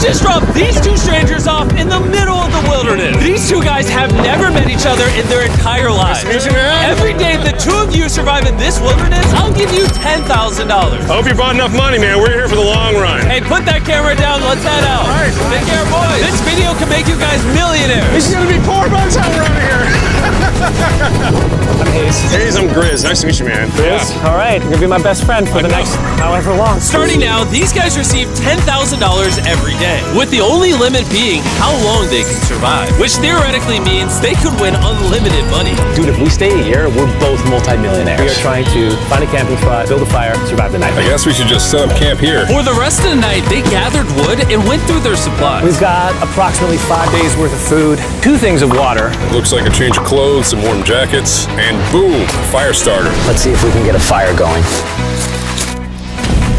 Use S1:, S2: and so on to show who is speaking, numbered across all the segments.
S1: just dropped these two strangers off in the middle of the wilderness. These two guys have never met each other in their entire lives.
S2: Nice to meet you, man.
S1: Every day the two of you survive in this wilderness, I'll give you $10,000.
S2: I hope you brought enough money, man. We're here for the long run.
S1: Hey, put that camera down. Let's head out.
S2: All right.
S1: Take care, boys. This video can make you guys millionaires.
S2: This is gonna be poor by the time we're out of here.
S3: I'm Hayes.
S2: Hayes, I'm Grizz. Nice to meet you, man.
S3: Grizz?
S2: Yeah.
S3: All right, you're gonna be my best friend for the next however long.
S1: Starting now, these guys receive $10,000 every day, with the only limit being how long they can survive, which theoretically means they could win unlimited money.
S3: Dude, if we stay a year, we're both multi-millionaires. We are trying to find a camping spot, build a fire, survive the night.
S2: I guess we should just set up camp here.
S1: For the rest of the night, they gathered wood and went through their supplies.
S3: We've got approximately 5 days worth of food, 2 things of water.
S2: Looks like a change of clothes, some warm jackets, and boom, fire starter.
S3: Let's see if we can get a fire going.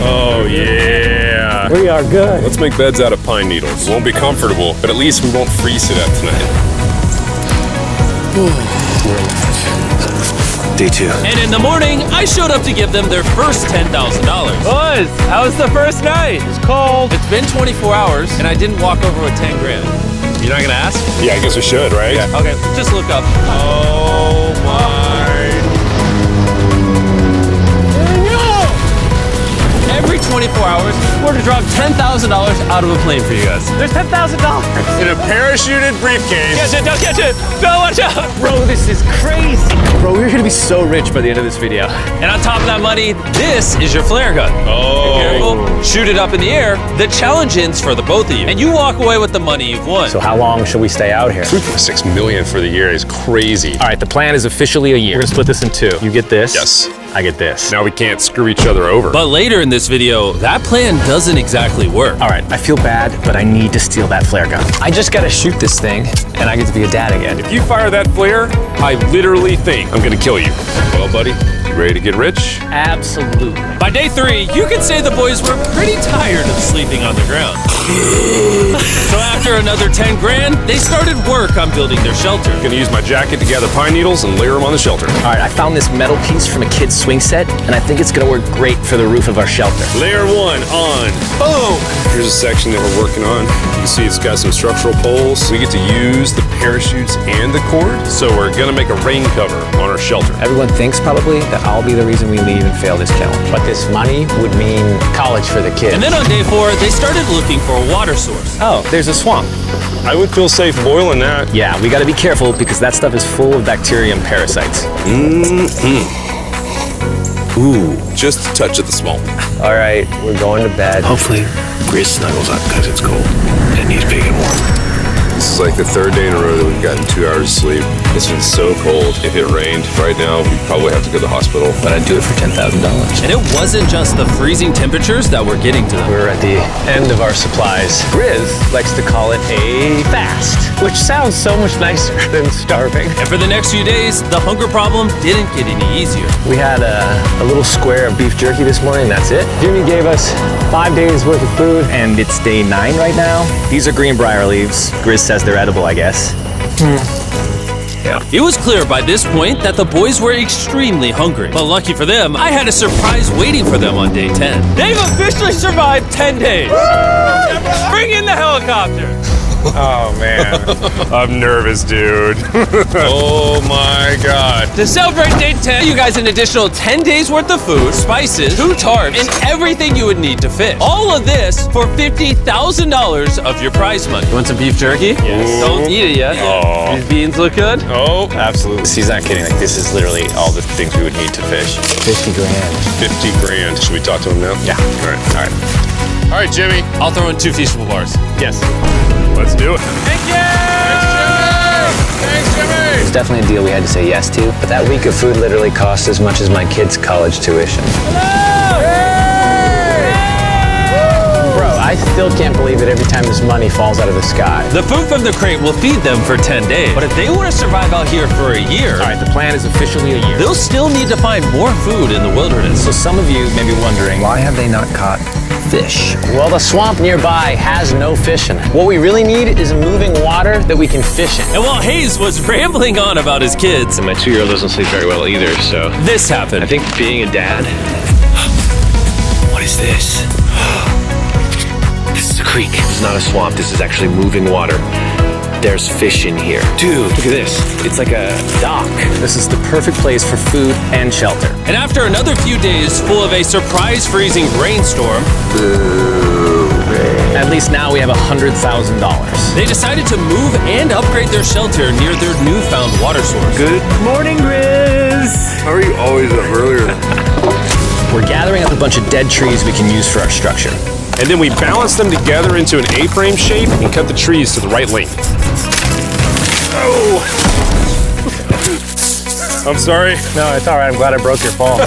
S2: Oh, yeah.
S3: We are good.
S2: Let's make beds out of pine needles. Won't be comfortable, but at least we won't freeze to death tonight.
S4: Day 2.
S1: And in the morning, I showed up to give them their first $10,000. Boys, how was the first night? It's cold. It's been 24 hours, and I didn't walk over with 10 grand. You're not gonna ask?
S2: Yeah, I guess we should, right?
S1: Yeah. Okay, just look up.
S2: Oh, my.
S1: Every 24 hours, we're to drop $10,000 out of a plane for you guys.
S3: There's $10,000.
S2: In a parachuted briefcase.
S1: Catch it, don't catch it. No, watch out.
S3: Bro, this is crazy. Bro, we're gonna be so rich by the end of this video.
S1: And on top of that money, this is your flare gun.
S2: Oh.
S1: Careful, shoot it up in the air. The challenge ends for the both of you. And you walk away with the money you've won.
S3: So how long should we stay out here?
S2: 3.6 million for the year is crazy.
S3: All right, the plan is officially a year. We're gonna split this in 2. You get this.
S2: Yes.
S3: I get this.
S2: Now we can't screw each other over.
S1: But later in this video, that plan doesn't exactly work.
S3: All right, I feel bad, but I need to steal that flare gun. I just gotta shoot this thing, and I get to be a dad again.
S2: If you fire that flare, I literally think I'm gonna kill you. Well, buddy, you ready to get rich?
S3: Absolutely.
S1: By day 3, you could say the boys were pretty tired of sleeping on the ground. So after another 10 grand, they started work on building their shelter.
S2: Gonna use my jacket to gather pine needles and layer them on the shelter.
S3: All right, I found this metal piece from a kid's swing set, and I think it's gonna work great for the roof of our shelter.
S2: Layer 1 on. Boom! Here's a section that we're working on. You can see it's got some structural poles. We get to use the parachutes and the cord. So we're gonna make a rain cover on our shelter.
S3: Everyone thinks probably that I'll be the reason we leave and fail this challenge. But this money would mean college for the kids.
S1: And then on day 4, they started looking for a water source.
S3: Oh, there's a swamp.
S2: I would feel safe boiling that.
S3: Yeah, we gotta be careful because that stuff is full of bacteria and parasites.
S4: Ooh, just a touch of the small.
S3: All right, we're going to bed.
S4: Hopefully, Grizz snuggles up because it's cold and he's big and warm.
S2: This is like the 3rd day in a row that we've gotten 2 hours of sleep. It's been so cold. If it rained right now, we'd probably have to go to the hospital.
S3: But I'd do it for $10,000.
S1: And it wasn't just the freezing temperatures that were getting to them.
S3: We're at the end of our supplies. Grizz likes to call it a fast, which sounds so much nicer than starving.
S1: And for the next few days, the hunger problem didn't get any easier.
S3: We had a little square of beef jerky this morning, that's it. Jimmy gave us 5 days worth of food, and it's day 9 right now. These are greenbrier leaves. Grizz says they're edible, I guess. Yeah.
S1: It was clear by this point that the boys were extremely hungry. But lucky for them, I had a surprise waiting for them on day 10. They've officially survived 10 days. Bring in the helicopter.
S2: Oh, man. I'm nervous, dude. Oh, my God.
S1: To celebrate day 10, you guys an additional 10 days worth of food, spices, 2 tarps, and everything you would need to fish. All of this for $50,000 of your prize money. You want some beef jerky?
S3: Yes.
S1: Don't eat it yet.
S2: Oh.
S1: These beans look good?
S2: Oh, absolutely.
S3: He's not kidding, like this is literally all the things we would need to fish. 50 grand.
S2: 50 grand. Should we talk to him now?
S3: Yeah.
S2: All right. All right. All right, Jimmy.
S1: I'll throw in 2 feastable bars.
S3: Yes.
S2: Let's do it.
S1: Thank you!
S2: Thanks, Jimmy!
S3: It's definitely a deal we had to say yes to, but that week of food literally cost as much as my kids' college tuition. Bro, I still can't believe it every time this money falls out of the sky.
S1: The food from the crate will feed them for 10 days. But if they want to survive out here for a year,
S3: All right, the plan is officially a year.
S1: they'll still need to find more food in the wilderness.
S3: So some of you may be wondering, why have they not caught fish? Well, the swamp nearby has no fish in it. What we really need is moving water that we can fish in.
S1: And while Hayes was rambling on about his kids,
S4: And my 2-year-old doesn't sleep very well either, so
S1: this happened.
S4: I think being a dad. What is this? This is a creek. This is not a swamp. This is actually moving water. There's fish in here. Dude, look at this. It's like a dock.
S3: This is the perfect place for food and shelter.
S1: And after another few days full of a surprise freezing rainstorm,
S3: At least now we have $100,000.
S1: they decided to move and upgrade their shelter near their newfound water source.
S3: Good morning, Grizz.
S2: How are you always up earlier?
S3: We're gathering up a bunch of dead trees we can use for our structure.
S2: And then we balance them together into an A-frame shape and cut the trees to the right length. Oh! I'm sorry.
S3: No, it's all right. I'm glad I broke your fall.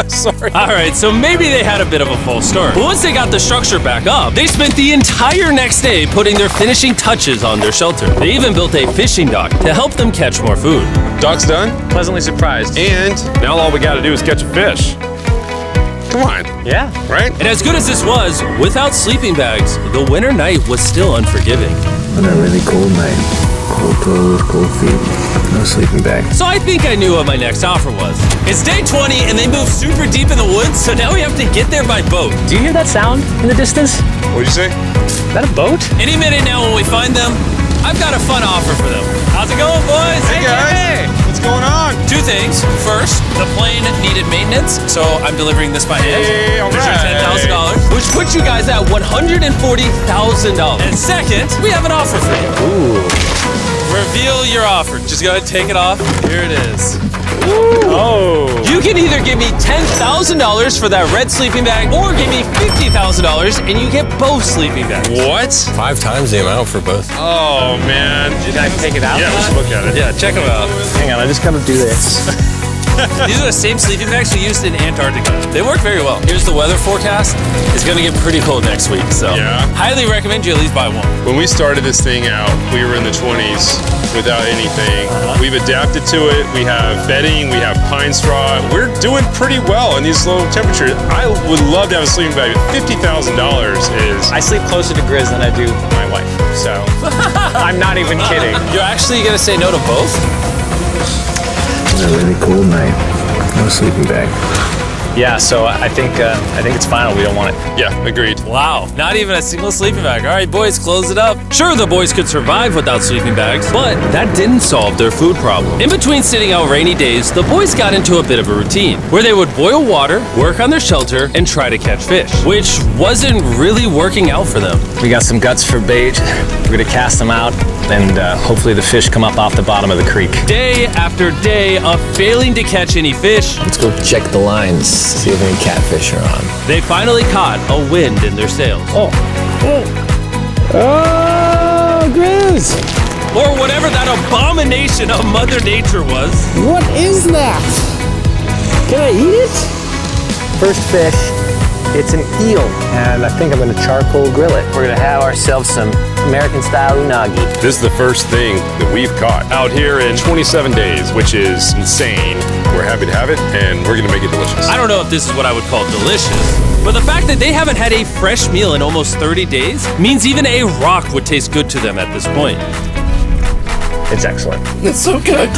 S2: Sorry.
S1: All right, so maybe they had a bit of a false start. But once they got the structure back up, they spent the entire next day putting their finishing touches on their shelter. They even built a fishing dock to help them catch more food.
S2: Dock's done,
S3: Pleasantly surprised.
S2: and now all we gotta do is catch a fish. Come on,
S3: Yeah.
S2: right?
S1: And as good as this was, without sleeping bags, the winter night was still unforgiving.
S4: On a really cold night. Cold clothes, cold feet. No sleeping bag.
S1: So I think I knew what my next offer was. It's day 20 and they moved super deep in the woods, so now we have to get there by boat.
S3: Do you hear that sound in the distance?
S2: What'd you say?
S3: Is that a boat?
S1: Any minute now when we find them, I've got a fun offer for them. How's it going, boys?
S2: Hey guys, what's going on?
S1: Two things. First, the plane needed maintenance, so I'm delivering this by hand.
S2: Hey, all
S1: Here's your
S2: right.
S1: $10,000, which puts you guys at $140,000. And second, we have an offer for you.
S3: Ooh.
S1: Reveal your offer. Just go ahead and take it off. Here it is.
S3: Oh.
S1: You can either give me $10,000 for that red sleeping bag, or give me $50,000 and you get both sleeping bags.
S2: What?
S5: 5 times the amount for both.
S2: Oh man.
S3: Can I take it out?
S2: Yeah, let's look at it.
S1: Yeah, check them out.
S3: Hang on, I just gotta do this.
S1: These are the same sleeping bags we used in Antarctica. They work very well. Here's the weather forecast. It's gonna get pretty cold next week, so
S2: Yeah.
S1: highly recommend you at least buy one.
S2: When we started this thing out, we were in the 20s without anything. We've adapted to it. We have bedding, we have pine straw. We're doing pretty well in these low temperatures. I would love to have a sleeping bag. $50,000 is.
S3: I sleep closer to Grizz than I do my wife, so I'm not even kidding.
S1: You're actually gonna say no to both?
S4: On a really cold night. No sleeping bag.
S3: Yeah, so I think it's final. We don't want it.
S2: Yeah, agreed.
S1: Wow, not even a single sleeping bag. All right, boys, close it up. Sure, the boys could survive without sleeping bags, but that didn't solve their food problem. In between sitting out rainy days, the boys got into a bit of a routine where they would boil water, work on their shelter, and try to catch fish, which wasn't really working out for them.
S3: We got some guts for bait. We're gonna cast them out, and hopefully the fish come up off the bottom of the creek.
S1: Day after day of failing to catch any fish,
S5: Let's go check the lines, see if any catfish are on.
S1: they finally caught a wind in their sails.
S3: Oh, Grizz!
S1: Or whatever that abomination of Mother Nature was.
S3: What is that? Can I eat it? First fish. It's an eel, and I think I'm gonna charcoal grill it. We're gonna have ourselves some American-style unagi.
S2: This is the first thing that we've caught out here in 27 days, which is insane. We're happy to have it, and we're gonna make it delicious.
S1: I don't know if this is what I would call delicious, but the fact that they haven't had a fresh meal in almost 30 days means even a rock would taste good to them at this point.
S3: It's excellent.
S5: It's so good.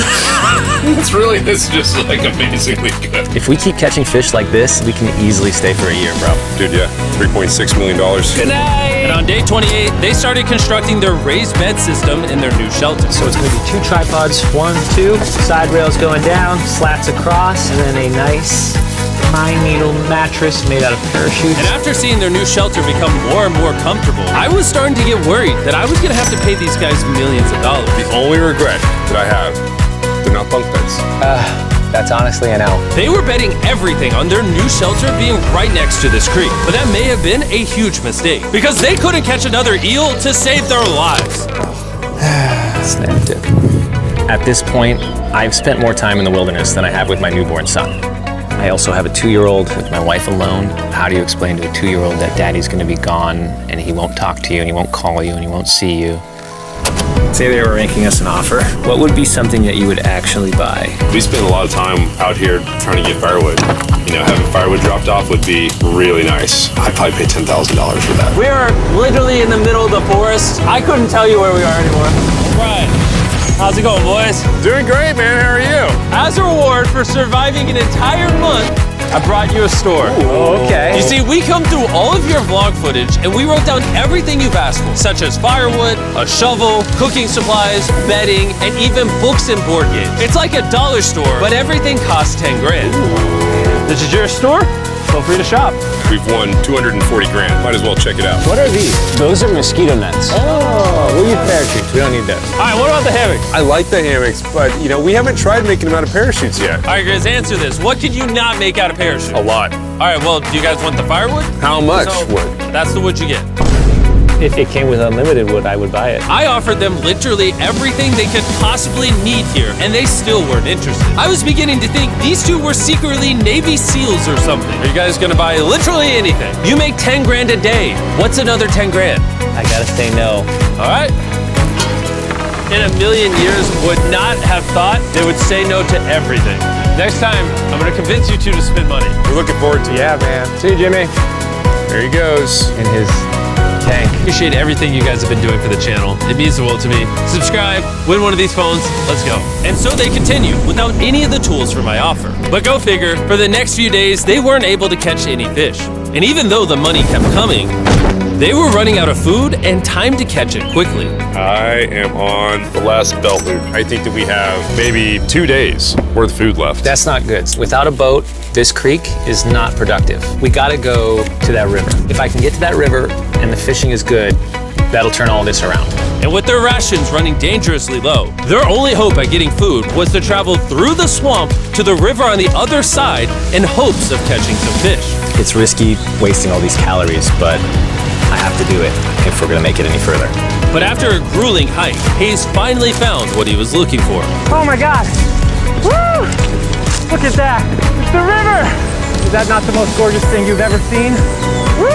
S2: It's just like amazingly good.
S3: If we keep catching fish like this, we can easily stay for a year, bro.
S2: Dude, yeah, $3.6 million.
S1: Good night! And on day 28, they started constructing their raised bed system in their new shelter.
S6: So it's going to be 2 tripods, 1, 2, side rails going down, slats across, and then a nice pine needle mattress made out of parachutes.
S1: And after seeing their new shelter become more and more comfortable, I was starting to get worried that I was going to have to pay these guys millions of dollars.
S2: The only regret that I have, they're not bunk beds.
S3: That's honestly an L.
S1: They were betting everything on their new shelter being right next to this creek, but that may have been a huge mistake because they couldn't catch another eel to save their lives.
S3: Snapped it. At this point, I've spent more time in the wilderness than I have with my newborn son. I also have a 2-year-old with my wife alone. How do you explain to a 2-year-old that daddy's gonna be gone and he won't talk to you and he won't call you and he won't see you?
S6: Say they were making us an offer. What would be something that you would actually buy?
S2: We spend a lot of time out here trying to get firewood. You know, having firewood dropped off would be really nice. I'd probably pay $10,000 for that.
S1: We are literally in the middle of the forest. I couldn't tell you where we are anymore. All right. How's it going, boys?
S2: Doing great, man. How are you?
S1: As a reward for surviving an entire month I brought you a store.
S6: Oh, okay.
S1: You see, we come through all of your vlog footage and we wrote down everything you've asked for, such as firewood, a shovel, cooking supplies, bedding, and even books and board games. It's like a dollar store, but everything costs 10 grand.
S6: This is your store? Feel free to shop.
S2: We've won 240 grand. Might as well check it out.
S3: What are these? Those are mosquito nets. Oh, we'll use parachutes. We don't need those.
S1: All right, what about the hammocks?
S2: I like the hammocks, but we haven't tried making them out of parachutes yet.
S1: All right, Grizz, answer this. What can you not make out of parachute?
S2: A lot.
S1: All right, well, do you guys want the firewood?
S2: How much
S1: So,
S2: wood?
S1: That's the wood you get.
S3: If it came with unlimited wood, I would buy it.
S1: I offered them literally everything they could possibly need here, and they still weren't interested. I was beginning to think these two were secretly Navy SEALs or something. Are you guys gonna buy literally anything? You make 10 grand a day. What's another 10 grand?
S3: I gotta say no.
S1: All right. In a million years, would not have thought they would say no to everything. Next time, I'm gonna convince you two to spend money.
S2: We're looking forward to it.
S3: Yeah, man. See you, Jimmy.
S2: There he goes.
S3: In his tank.
S1: Appreciate everything you guys have been doing for the channel. It means the world to me. Subscribe, win one of these phones, let's go. And so they continued without any of the tools for my offer. But go figure, for the next few days, they weren't able to catch any fish. And even though the money kept coming, they were running out of food and time to catch it quickly.
S2: I am on the last belt loop. I think that we have maybe 2 days worth of food left.
S3: That's not good. Without a boat, this creek is not productive. We gotta go to that river. If I can get to that river and the fishing is good, that'll turn all this around.
S1: And with their rations running dangerously low, their only hope at getting food was to travel through the swamp to the river on the other side in hopes of catching some fish.
S3: It's risky wasting all these calories, but I have to do it if we're gonna make it any further.
S1: But after a grueling hike, Hayes finally found what he was looking for.
S6: Oh my God. Woo! Look at that. It's the river. Is that not the most gorgeous thing you've ever seen? Woo!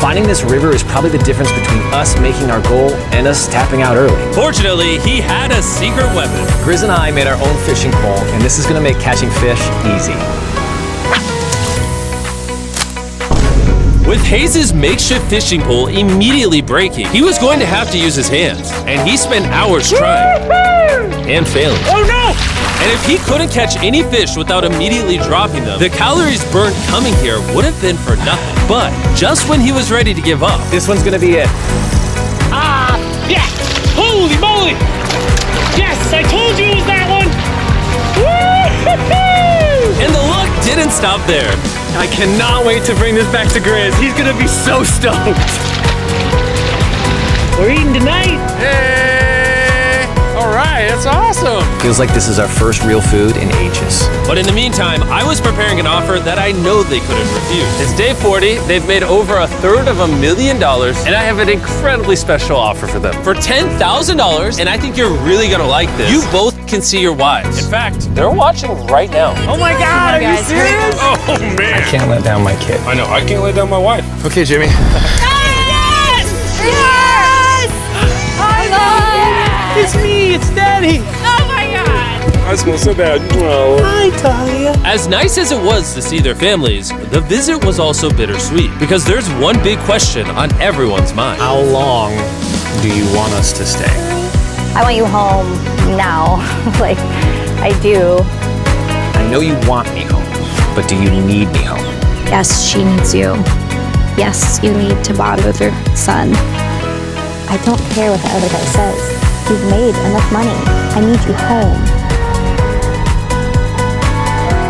S3: Finding this river is probably the difference between us making our goal and us tapping out early.
S1: Fortunately, he had a secret weapon.
S3: Grizz and I made our own fishing pole, and this is gonna make catching fish easy.
S1: With Hayes' makeshift fishing pole immediately breaking, he was going to have to use his hands, and he spent hours trying and failing.
S6: Oh no!
S1: And if he couldn't catch any fish without immediately dropping them, the calories burned coming here would have been for nothing. But just when he was ready to give up,
S3: This one's gonna be it.
S6: Ah! Yeah! Holy moly! Yes! I told you it was that one! Woo-hoo-hoo!
S1: and the luck didn't stop there.
S6: I cannot wait to bring this back to Grizz. He's gonna be so stoked. We're eating tonight.
S2: Hey! All right, that's awesome.
S3: Feels like this is our first real food in ages.
S1: But in the meantime, I was preparing an offer that I know they couldn't refuse. It's day 40, they've made over $250,000, and I have an incredibly special offer for them. For $10,000, and I think you're really gonna like this, you both can see your wives. In fact, they're watching right now.
S6: Oh my God, are you serious?
S2: Oh man.
S3: Can't let down my kid.
S2: I know, I can't let down my wife. Okay, Jimmy.
S7: Yes! Yes! I love it!
S6: It's me, it's Daddy.
S7: Oh my God!
S2: I smell so bad. Oh.
S6: Hi, Talia.
S1: As nice as it was to see their families, the visit was also bittersweet, because there's one big question on everyone's mind.
S3: How long do you want us to stay?
S8: I want you home now. Like, I do.
S3: I know you want me home, but do you need me home?
S8: Yes, she needs you. Yes, you need to bond with your son. I don't care what the other guy says. You've made enough money. I need you home.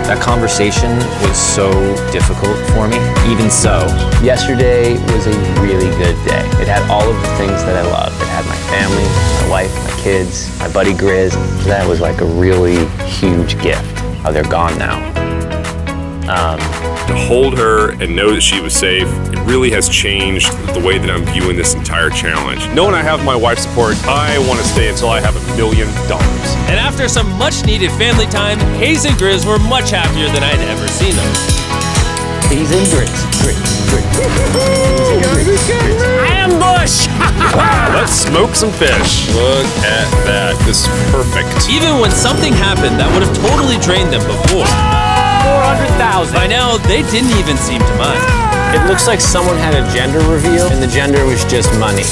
S3: That conversation was so difficult for me. Even so, yesterday was a really good day. It had all of the things that I love. It had my family, my wife, my kids, my buddy Grizz. That was like a really huge gift. Oh, they're gone now.
S2: To hold her and know that she was safe, it really has changed the way that I'm viewing this entire challenge. Knowing I have my wife's support, I want to stay until I have $1 million.
S1: And after some much-needed family time, Hayes and Grizz were much happier than I'd ever seen them.
S3: He's in Grizz.
S6: Ambush!
S2: Let's smoke some fish. Look at that. This is perfect.
S1: Even when something happened that would have totally drained them before,
S6: 400,000.
S1: by now they didn't even seem to mind.
S3: It looks like someone had a gender reveal, and the gender was just money.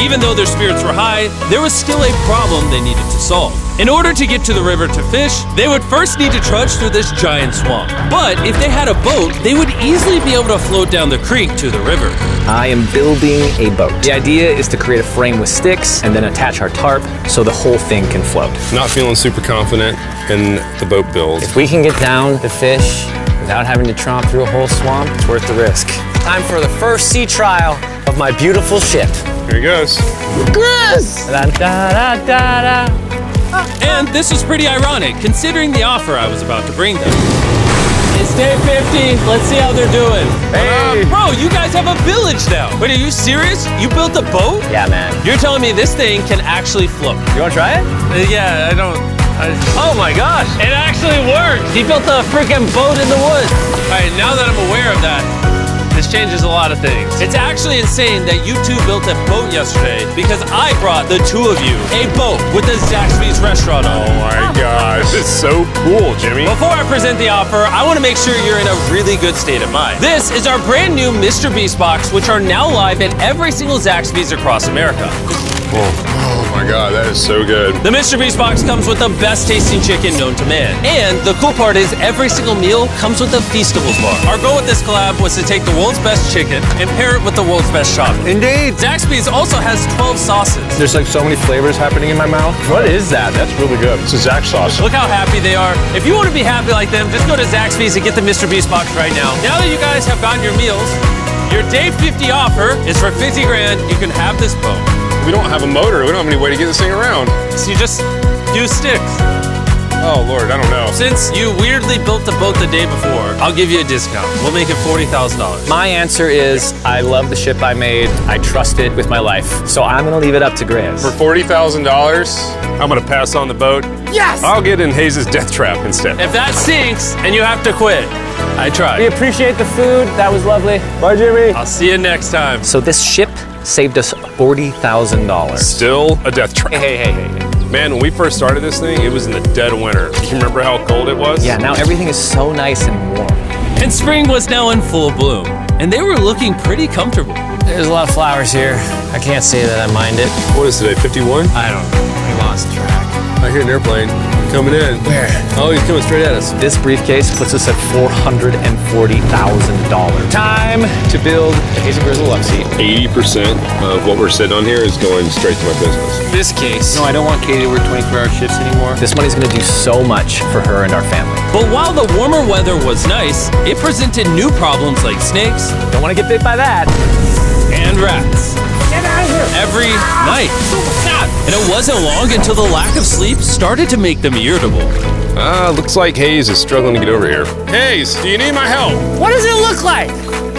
S1: Even though their spirits were high, there was still a problem they needed to solve. In order to get to the river to fish, they would first need to trudge through this giant swamp. But if they had a boat, they would easily be able to float down the creek to the river.
S3: I am building a boat. The idea is to create a frame with sticks and then attach our tarp so the whole thing can float.
S2: Not feeling super confident in the boat build.
S3: If we can get down to fish without having to tromp through a whole swamp, it's worth the risk. Time for the first sea trial of my beautiful ship.
S2: Here he goes.
S3: Chris! Da, da, da, da, da.
S1: And this is pretty ironic, considering the offer I was about to bring them. It's day 50. Let's see how they're doing.
S3: Hey!
S1: Bro, you guys have a village now. Wait, are you serious? You built a boat?
S3: Yeah, man.
S1: You're telling me this thing can actually float?
S3: You wanna try it?
S1: Yeah, I don't... Oh my gosh, it actually worked. He built a freaking boat in the woods. All right, now that I'm aware of that, this changes a lot of things. It's actually insane that you two built a boat yesterday because I brought the two of you a boat with the Zaxby's restaurant on it.
S2: Oh my gosh, this is so cool, Jimmy.
S1: Before I present the offer, I want to make sure you're in a really good state of mind. This is our brand new MrBeast box, which are now live at every single Zaxby's across America.
S2: Oh my god, that is so good.
S1: The MrBeast box comes with the best tasting chicken known to man. And the cool part is every single meal comes with a Feastables bar. Our goal with this collab was to take the world's best chicken and pair it with the world's best chocolate.
S3: Indeed.
S1: Zaxby's also has 12 sauces.
S2: There's like so many flavors happening in my mouth. What is that? That's really good. It's a Zax sauce.
S1: Look how happy they are. If you want to be happy like them, just go to Zaxby's and get the MrBeast box right now. Now that you guys have gotten your meals, your day 50 offer is for 50 grand. You can have this boat.
S2: We don't have a motor. We don't have any way to get this thing around.
S1: So you just use sticks.
S2: Oh Lord, I don't know.
S1: Since you weirdly built the boat the day before, I'll give you a discount. We'll make it $40,000.
S3: My answer is I love the ship I made. I trust it with my life. So I'm gonna leave it up to Grizz.
S2: For $40,000, I'm gonna pass on the boat.
S7: Yes!
S2: I'll get in Hayes' death trap instead.
S1: If that sinks and you have to quit, I
S3: We
S1: tried.
S3: appreciate the food. That was lovely. Bye, Jimmy.
S1: I'll see you next time.
S3: So this ship saved us $40,000.
S2: Still a death trap.
S3: Hey.
S2: Man, when we first started this thing, it was in the dead of winter. Do you remember how cold it was?
S3: Yeah, now everything is so nice and warm.
S1: And spring was now in full bloom, and they were looking pretty comfortable.
S5: There's a lot of flowers here. I can't say that I mind it.
S2: What is today, 51?
S5: I don't know. We lost track.
S2: I hear an airplane coming in.
S5: Where?
S2: Oh, he's coming straight at us.
S3: This briefcase puts us at $440,000. Time to build the Hayes and Grizzle love seat.
S2: 80% of what we're sitting on here is going straight to my business.
S5: This case. No, I don't want Katie to work 24-hour shifts anymore.
S3: This money's gonna do so much for her and our family.
S1: But while the warmer weather was nice, it presented new problems like snakes
S3: Don't wanna get bit by that.
S1: and rats. Get out of here! Every night. And it wasn't long until the lack of sleep started to make them irritable.
S2: Looks like Hayes is struggling to get over here. Hayes, do you need my help?
S7: What does it look like?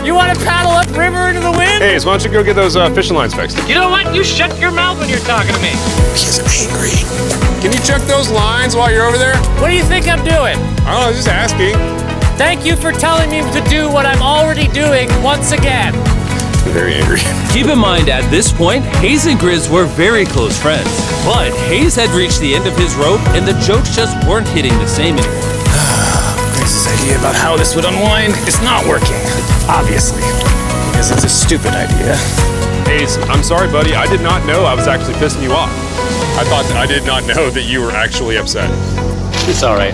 S7: You want to paddle upriver into the wind?
S2: Hayes, why don't you go get those fishing lines fixed?
S7: You know what? You shut your mouth when you're talking to me.
S2: He's angry. Can you check those lines while you're over there?
S7: What do you think I'm doing?
S2: I don't know, just asking.
S7: Thank you for telling me to do what I'm already doing once again.
S2: I'm very angry.
S1: Keep in mind, at this point, Hayes and Grizz were very close friends. But Hayes had reached the end of his rope, and the jokes just weren't hitting the same anymore.
S5: Grizz's idea about how this would unwind is not working. Obviously. Because it's a stupid idea.
S2: Hayes, I'm sorry, buddy. I did not know I was actually pissing you off. I did not know that you were actually upset.
S3: It's all right.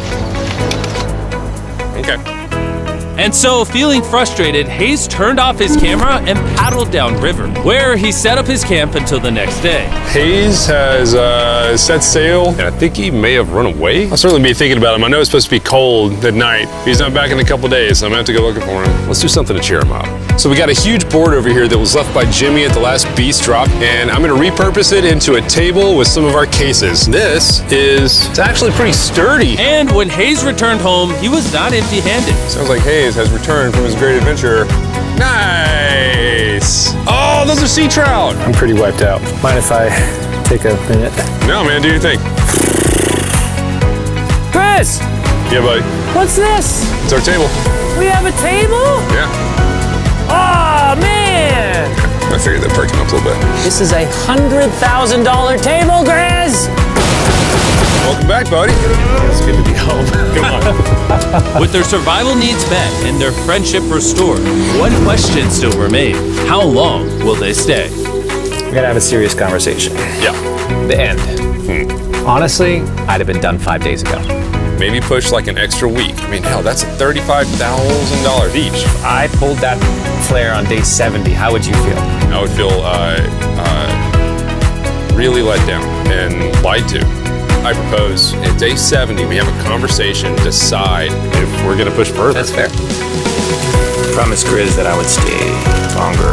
S2: Okay.
S1: And so, feeling frustrated, Hayes turned off his camera and paddled downriver, where he set up his camp until the next day.
S2: Hayes has set sail, and I think he may have run away. I'll certainly be thinking about him. I know it's supposed to be cold at night. He's not back in a couple days, so I'm gonna have to go looking for him. Let's do something to cheer him up. So we got a huge board over here that was left by Jimmy at the last Beast drop, and I'm gonna repurpose it into a table with some of our cases. It's actually pretty sturdy.
S1: And when Hayes returned home, he was not empty-handed.
S2: Sounds like Hayes has returned from his great adventure. Nice! Oh, those are sea trout!
S5: I'm pretty wiped out. Mind if I take a minute?
S2: No, man, do your thing.
S7: Chris,
S2: Yeah, buddy.
S7: what's this?
S2: It's our table.
S7: We have a table?
S2: Yeah.
S7: Oh, man.
S2: I figured that perked him up a little bit.
S7: This is a $100,000 table, Grizz.
S2: Welcome back, buddy.
S3: It's good to be home.
S2: Come on.
S1: With their survival needs met and their friendship restored, one question still remains. How long will they stay?
S3: We're gonna have a serious conversation.
S2: Yeah.
S3: The end. Honestly, I'd have been done 5 days ago.
S2: Maybe push like an extra week. I mean, hell, that's $35,000 each.
S3: I pulled that flare on day 70. How would you feel?
S2: I would feel really let down and lied to. I propose at day 70, we have a conversation, decide if we're gonna push further.
S3: That's fair. I promised Grizz that I would stay longer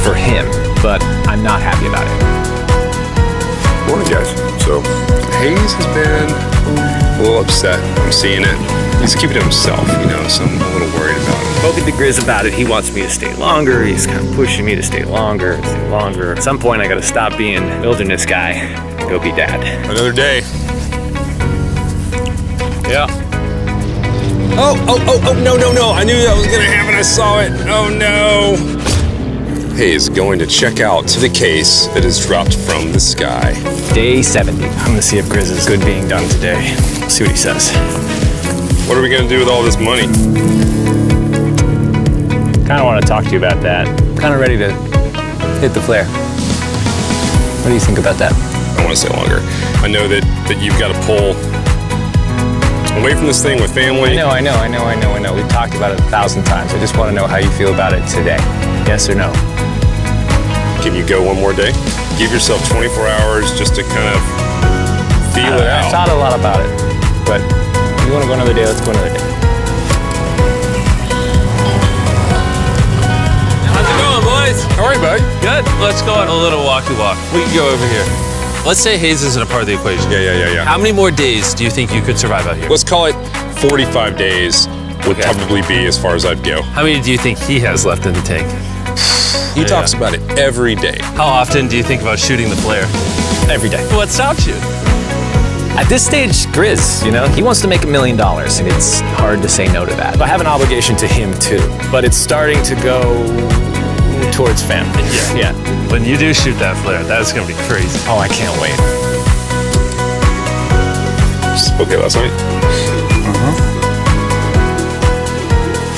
S3: for him, but I'm not happy about it.
S2: Morning, guys. So, Hayes has been a little upset. I'm seeing it. He's keeping it himself, you know, so I'm a little worried about him.
S3: Spoken to Grizz about it. He wants me to stay longer. He's kind of pushing me to stay longer. At some point, I gotta stop being wilderness guy and go be dad.
S2: Another day.
S3: Yeah.
S2: Oh, no. I knew that was gonna happen. I saw it. Oh, no. Hayes going to check out to the case that is dropped from the sky.
S3: Day 70. I'm gonna see if Grizz is good being done today. See what he says.
S2: What are we gonna do with all this money?
S3: Kinda wanna talk to you about that. Kinda ready to hit the flare. What do you think about that?
S2: I want to stay longer. I know that you've got to pull away from this thing with family.
S3: I know. We've talked about it 1,000 times. I just want to know how you feel about it today. Yes or no?
S2: Can you go one more day? Give yourself 24 hours just to kind of feel it out.
S3: I thought a lot about it, but if you want to go another day, let's go another day.
S1: How's it going, boys?
S2: All right, bud.
S1: Good. Let's go on a little walkie walk. We can go over here. Let's say Hayes isn't a part of the equation.
S2: Yeah.
S1: How many more days do you think you could survive out here?
S2: Let's call it 45 days would
S1: Okay.
S2: probably be as far as I'd go.
S1: How many do you think he has left in the tank?
S2: He talks about it every day.
S1: How often do you think about shooting the flare?
S3: Every day.
S1: What stops you?
S3: At this stage, Grizz, he wants to make $1 million, and it's hard to say no to that. I have an obligation to him too, but it's starting to go towards family. Yeah.
S1: When you do shoot that flare, that's gonna be crazy.
S3: Oh, I can't wait.
S2: Okay, last night.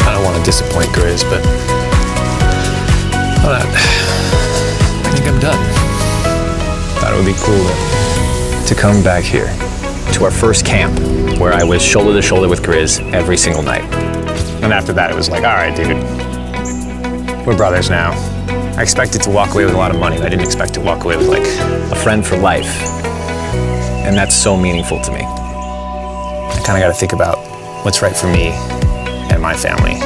S3: I don't want to disappoint Grizz, but I think I'm done. Thought it would be cool to come back here to our first camp where I was shoulder to shoulder with Grizz every single night. And after that, it was like, all right, dude, we're brothers now. I expected to walk away with a lot of money. I didn't expect to walk away with like a friend for life. And that's so meaningful to me. I kind of got to think about what's right for me and my family.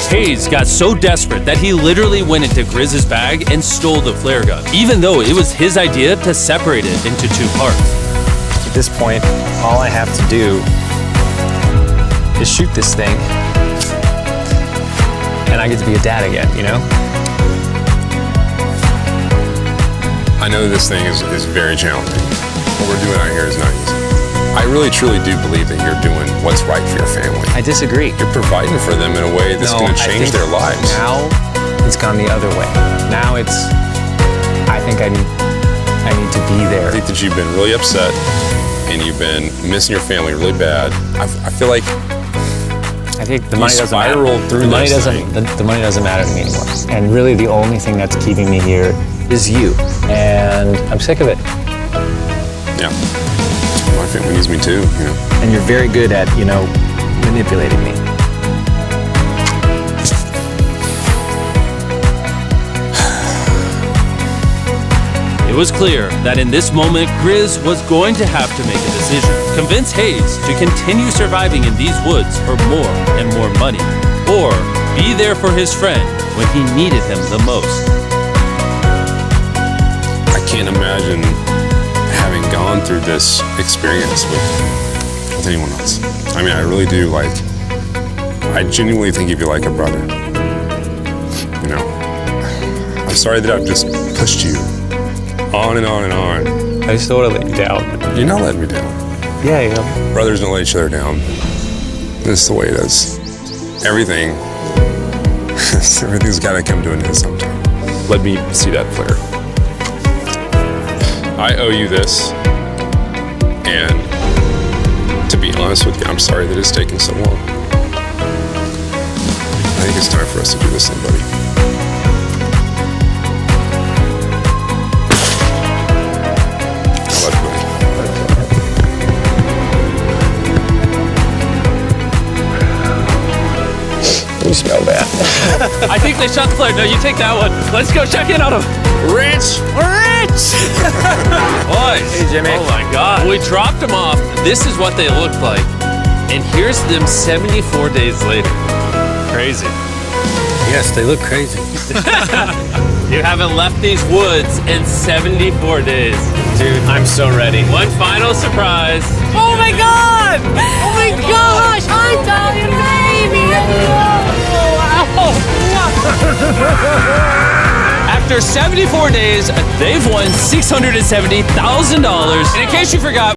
S1: Hayes got so desperate that he literally went into Grizz's bag and stole the flare gun, even though it was his idea to separate it into two parts.
S3: At this point, all I have to do is shoot this thing, and I get to be a dad again,
S2: I know this thing is very challenging. What we're doing out here is not easy. I really truly do believe that you're doing what's right for your family.
S3: I disagree.
S2: You're providing for them in a way that's going to change their lives.
S3: Now it's gone the other way. Now I think I need to be there.
S2: I think that you've been really upset and you've been missing your family really bad. I feel like
S3: I think the money doesn't matter.
S2: through
S3: the money
S2: this
S3: doesn't.
S2: thing.
S3: The money doesn't matter to me anymore. And really, the only thing that's keeping me here is you. And I'm sick of it.
S2: Yeah. My family needs me too.
S3: And you're very good at, manipulating me.
S1: It was clear that in this moment, Grizz was going to have to make a decision. Convince Hayes to continue surviving in these woods for more and more money, or be there for his friend when he needed him the most.
S2: I can't imagine having gone through this experience with anyone else. I mean, I really do. I genuinely think of you like a brother. I'm sorry that I've just pushed you on and on and on.
S3: I just don't want to let you down.
S2: You're not letting me down.
S3: Yeah.
S2: Brothers don't let each other down. This is the way it is. Everything's got to come to an end sometime. let me see that flare. I owe you this, and to be honest with you, I'm sorry that it's taking so long. I think it's time for us to do this thing, buddy.
S3: You smell bad.
S1: I think they shot the flare. No, you take that one. Let's go check in on them.
S2: Rich!
S1: Boys.
S6: Hey, Jimmy.
S1: Oh my God. We dropped them off. This is what they looked like. And here's them 74 days later. Crazy.
S5: Yes, they look crazy.
S1: You haven't left these woods in 74 days.
S6: Dude, I'm so ready.
S1: One final surprise.
S7: Oh my God! Oh my gosh! Hi, Italian baby!
S1: After 74 days, they've won $670,000. And in case you forgot,